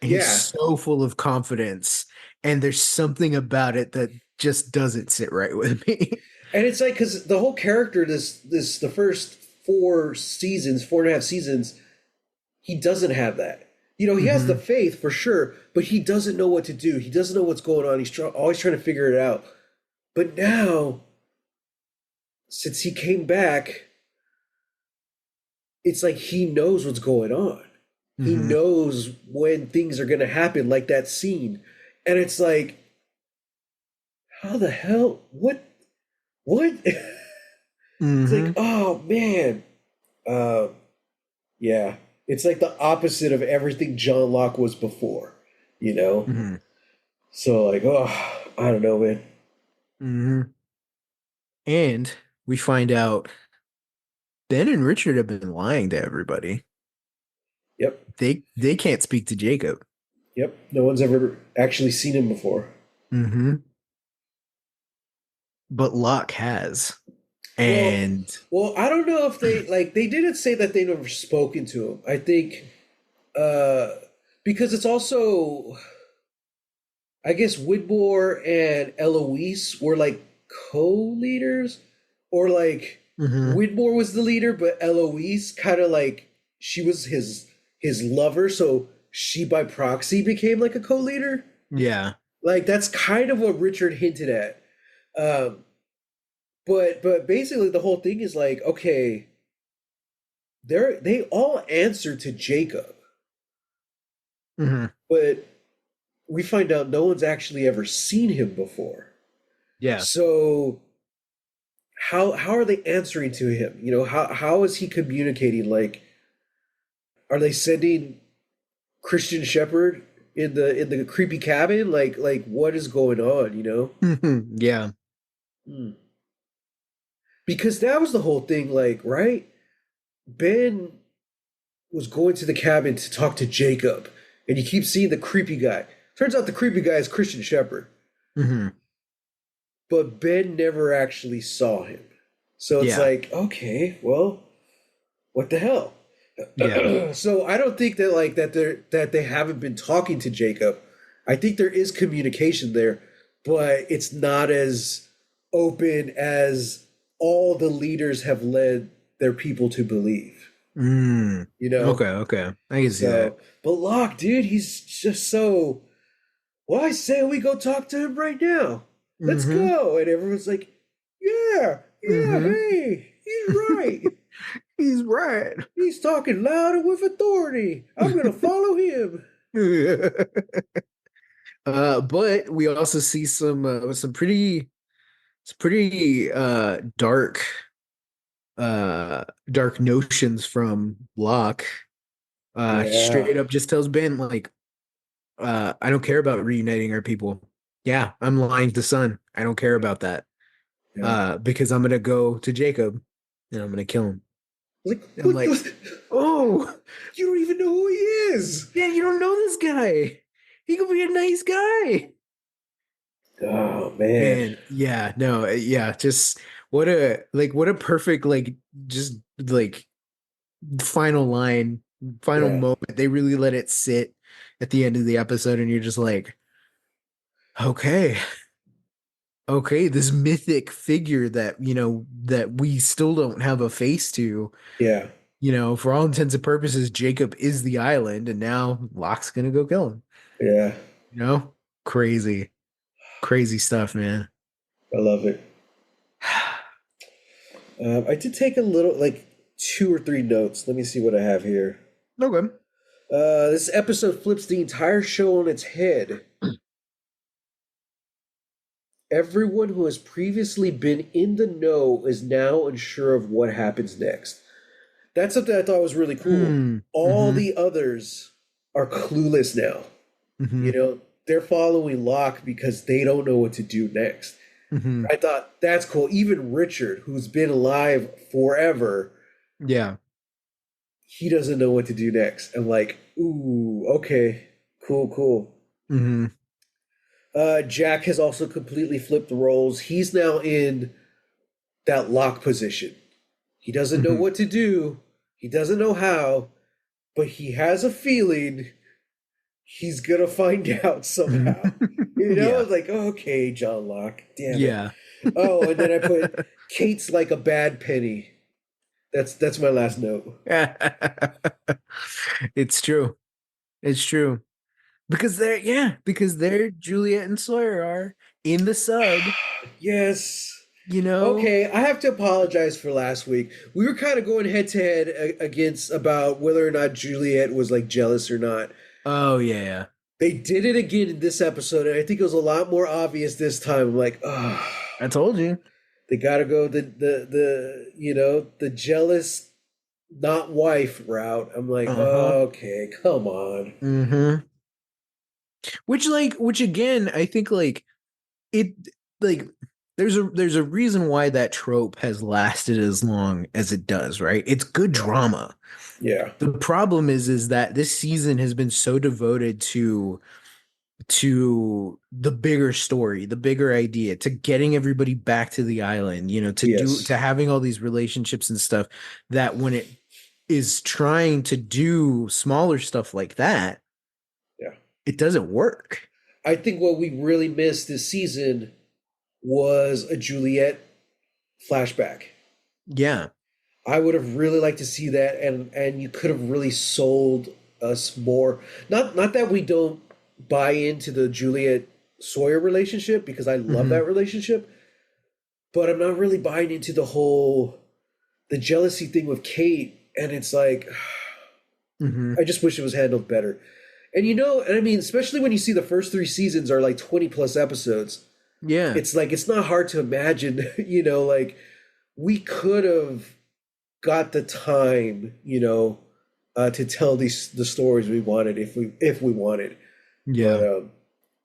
and he's Yeah. so full of confidence, and there's something about it that just doesn't sit right with me. And it's like because the whole character, this the first 4 seasons, 4.5 seasons, he doesn't have that. He has the Hmm. faith for sure, but he doesn't know what to do. He doesn't know what's going on. He's always trying to figure it out. But now, since he came back, it's like he knows what's going on. He Hmm. knows when things are going to happen, like that scene. And it's like, how the hell? What? What? It's like, Hmm. oh man. Uh, yeah. It's like the opposite of everything John Locke was before, you know? Hmm. So, like, oh, I don't know, man. Hmm. And we find out Ben and Richard have been lying to everybody. Yep. They can't speak to Jacob. Yep. No one's ever actually seen him before. Hmm. But Locke has. Well, And I don't know if they didn't say that they never spoken to him. I think uh because it's also I guess Widmore and Eloise were like co-leaders, or like hmm. Widmore was the leader, but Eloise kind of like she was his lover, so she by proxy became like a co-leader. Yeah. Like that's kind of what Richard hinted at. Um, but basically the whole thing is like, okay, they all answer to Jacob, Hmm. but we find out no one's actually ever seen him before. Yeah. So how are they answering to him? You know, how is he communicating? Like, are they sending Christian Shepherd in the creepy cabin? Like what is going on? You know? Yeah. Hmm. Because that was the whole thing. Like, right? Ben was going to the cabin to talk to Jacob, and you keep seeing the creepy guy. Turns out the creepy guy is Christian Shepherd, Hmm. but Ben never actually saw him. So it's Yeah. like, okay, well, what the hell? Yeah. So I don't think that they haven't been talking to Jacob. I think there is communication there, but it's not as open as all the leaders have led their people to believe. Mm. You know? Okay. Okay. I can see that. So, but Locke, dude, he's just so. Well, I say we go talk to him right now. Let's Hmm. go. And everyone's like, yeah, yeah, Hmm. hey, he's right. He's right. He's talking loud and with authority. I'm gonna follow him. But we also see some pretty dark notions from Locke. He Yeah, straight up just tells Ben like, I don't care about reuniting our people. Yeah, I'm lying to the sun. I don't care about that. yeah. Because I'm gonna go to Jacob and I'm gonna kill him. Like, I'm what like, the? oh, You don't even know who he is. yeah, you don't know this guy. He could be a nice guy. Oh man. Man, yeah, no, yeah, just what a perfect just like final line, final Yeah, moment. They really let it sit at the end of the episode, and you're just like, okay, okay, this mythic figure that that we still don't have a face to. yeah, For all intents and purposes, Jacob is the island, and now Locke's gonna go kill him. yeah. You know, crazy, crazy stuff, man. I love it. I did take a little, like, two or three notes. Let me see what I have here. Okay. This episode flips the entire show on its head. Everyone who has previously been in the know is now unsure of what happens next. That's something I thought was really cool. Mm, All mm-hmm, the others are clueless now. mm-hmm, You know, they're following Locke because they don't know what to do next. mm-hmm. I thought that's cool. Even Richard, who's been alive forever, Yeah. he doesn't know what to do next. I'm like, ooh, okay, cool, cool. Mm-hmm, Jack has also completely flipped the roles. He's now in that Locke position. He doesn't know mm-hmm. what to do. He doesn't know how, but he has a feeling he's gonna find out somehow. You know, Yeah. it's like, okay, John Locke, damn it. Yeah. Oh, and then I put Kate's like a bad penny. That's my last note. It's true. It's true. Because they're Juliet and Sawyer are in the sub, Yes. you know? Okay, I have to apologize for last week. We were kind of going head to head against about whether or not Juliet was like jealous or not. Oh yeah. They did it again in this episode, and I think it was a lot more obvious this time. I'm like, oh, I told you. they got to go the the jealous not wife route. I'm like, Uh-huh. okay, come on. Mm-hmm. Which again, I think it like there's a reason why that trope has lasted as long as it does, right? It's good Yeah, drama. yeah, The problem is that this season has been so devoted to the bigger story, the bigger idea, to getting everybody back to the island, to yes, having all these relationships and stuff, that when it is trying to do smaller stuff like that, yeah. it doesn't work. I think what we really missed this season was a Juliet flashback. Yeah. I would have really liked to see that, and you could have really sold us more. Not that we don't buy into the Juliet Sawyer relationship because I love Hmm. that relationship, but I'm not really buying into the jealousy thing with Kate. And it's like Hmm. I just wish it was handled better. And and I mean, especially when you see the first three seasons are like 20 plus episodes, Yeah. it's like it's not hard to imagine, like we could have got the time, to tell the stories we wanted if we wanted. But Yeah.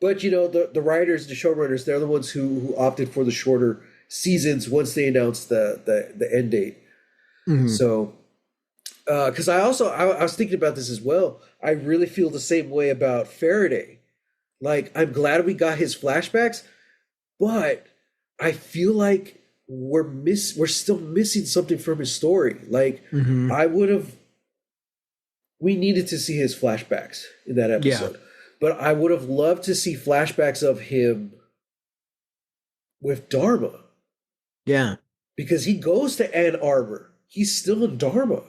the writers, the showrunners, they're the ones who opted for the shorter seasons once they announced the end date. Hmm. So because I was thinking about this as well. I really feel the same way about Faraday. Like I'm glad we got his flashbacks, but I feel like we're still missing something from his story. Like Hmm. I would have we needed to see his flashbacks in that Yeah. episode. But I would have loved to see flashbacks of him with Dharma Yeah. because he goes to Ann Arbor. He's still in Dharma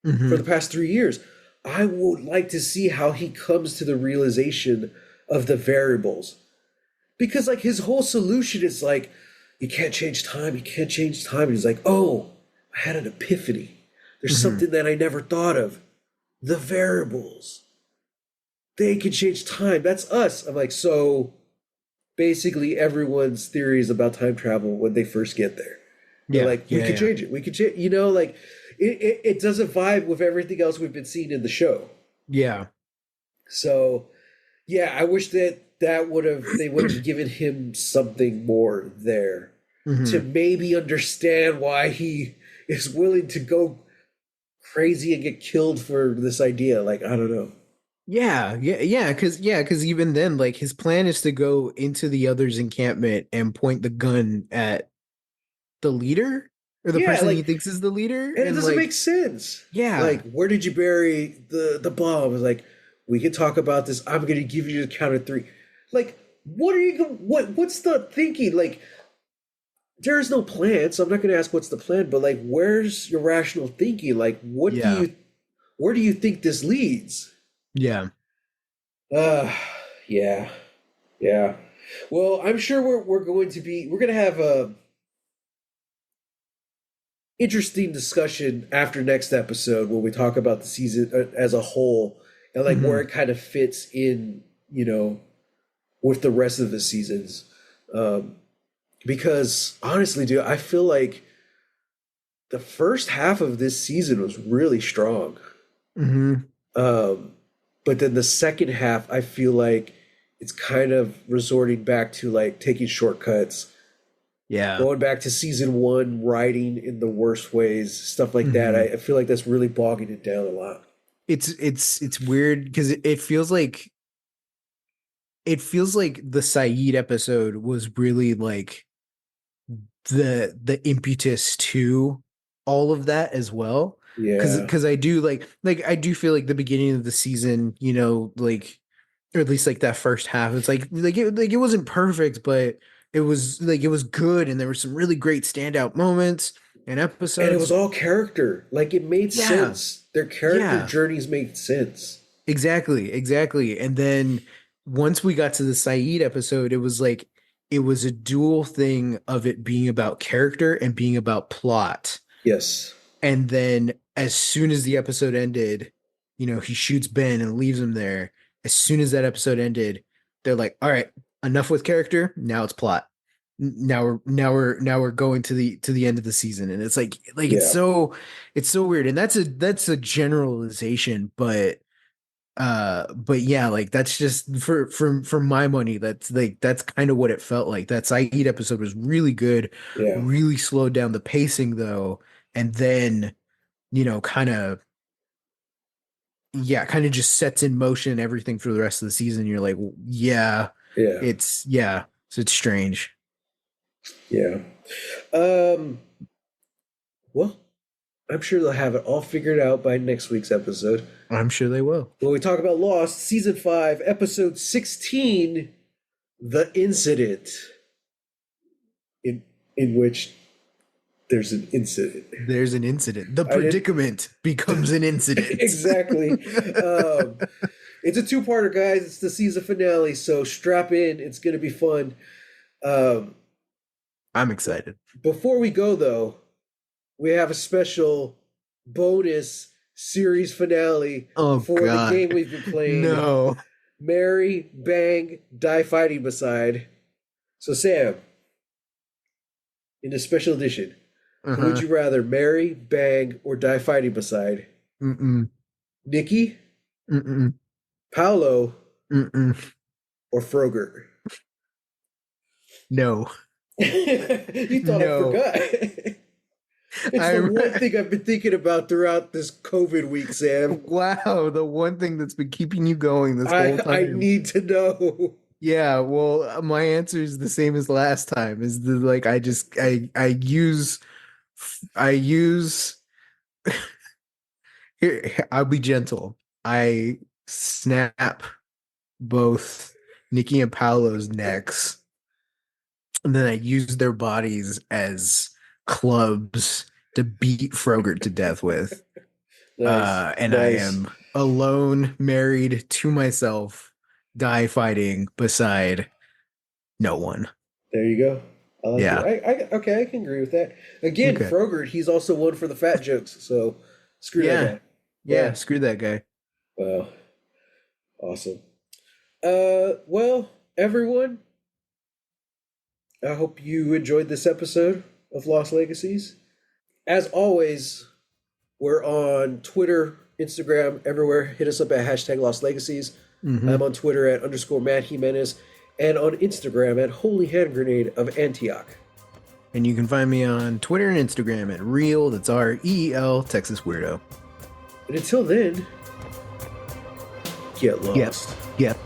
for the Hmm. past 3 years. I would like to see how he comes to the realization of the variables. Because like his whole solution is like, you can't change time, you can't change time. And he's like, oh, I had an epiphany. There's Hmm. something that I never thought of. The variables. They can change time. That's us. I'm like, so basically everyone's theories about time travel when they first get there. They're Yeah. like, we Yeah. could Yeah. change it. We could change, like it doesn't vibe with everything else we've been seeing in the show. Yeah. So yeah, I wish they would have given him something more there to Hmm. maybe understand why he is willing to go crazy and get killed for this idea. Like, I don't know. Yeah, because even then, like his plan is to go into the others' encampment and point the gun at the leader or the Yeah, person he like, thinks is the leader, and it and doesn't make like, sense. yeah, Like, where did you bury the bomb? It's like, we can talk about this. I'm gonna give you the count of three. Like, what are you what's the thinking? Like, there is no plan, so I'm not gonna ask what's the plan, but like, where's your rational thinking? Like, yeah, where do you think this leads? yeah. Uh yeah, yeah. Well, I'm sure we're gonna have a interesting discussion after next episode when we talk about the season as a whole and like where Hmm. it kind of fits in, with the rest of the seasons. Um, because honestly, dude, I feel like the first half of this season was really strong. Hmm. Um, but then the second half, I feel like it's kind of resorting back to like taking shortcuts, Yeah. going back to season one, writing in the worst ways, stuff like that. Hmm. I feel like that's really bogging it down a lot. It's weird because it feels like the Saeed episode was really like the impetus to all of that as well. Yeah. Because I do like I do feel like the beginning of the season, like or at least like that first half, it's like it wasn't perfect, but it was good, and there were some really great standout moments and And it was episodes. all character. Like it made Yeah, sense. Their character yeah, journeys made sense. exactly, exactly. And then once we got to the Saeed episode, it was a dual thing of it being about character and being about plot. Yes. And then as soon as the episode ended, he shoots Ben and leaves him there. As soon as that episode ended, they're like, "All right, enough with character. Now it's plot. Now we're going to the end of the season." And it's like Yeah. it's so weird. And that's a generalization, but yeah, like that's just for my money, that's kind of what it felt like. That Saeed episode was really good, Yeah. really slowed down the pacing though, and then kind of, yeah, kind of just sets in motion everything for the rest of the season. You're like, yeah, Yeah. so it's strange. Yeah. Um, well, I'm sure they'll have it all figured out by next week's episode. I'm sure they will. When we talk about Lost, season 5, episode 16, The Incident, in in which there's an incident. There's an incident. The I didn't predicament becomes an incident. exactly. Um, it's a two-parter, guys. It's the season finale, so strap in. It's gonna be fun. Um, I'm excited. before we go, though, we have a special bonus series finale Oh for the God. game we've been playing. No. Marry, bang, die fighting beside. So Sam, in the special edition, who would Uh-huh. you rather marry, bang, or die fighting beside? Mm-mm. Nikki, Mm-mm. Paolo, Mm-mm. or Frogert? No. You thought I No. forgot. It's the I'm one thing I've been thinking about throughout this COVID week, Sam. wow, the one thing that's been keeping you going this whole I time. need to know. Yeah, well, my answer is the same as last time. Is the like I use here I'll be gentle. I snap both Nikki and Paolo's necks, and then I use their bodies as clubs to beat Frogert to death with. Nice, And I nice. am alone, married to myself, die fighting beside no one. There you go. I like it. Yeah. Okay, I can agree with that. Again, Okay. Frogert, he's also one for the fat jokes, so screw that Yeah. guy. Yeah. Yeah. Screw that guy. Wow. Awesome. Well, everyone, I hope you enjoyed this episode of Lost Legacies. As always, we're on Twitter, Instagram, everywhere. Hit us up at hashtag Lost Legacies. Hmm. I'm on Twitter at underscore Matt Jimenez and on Instagram at Holy Hand Grenade of Antioch. And you can find me on Twitter and Instagram at Real, that's REEL, Texas Weirdo. And until then, get Yep. lost. Yep.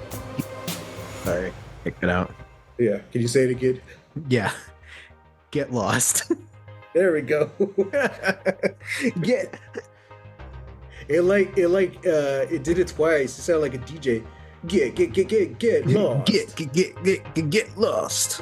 Sorry. Pick it out. Yeah, can you say it again? Yeah. Get lost. There we go. Get. It did it twice. It sounded like a DJ. Get lost. Get lost.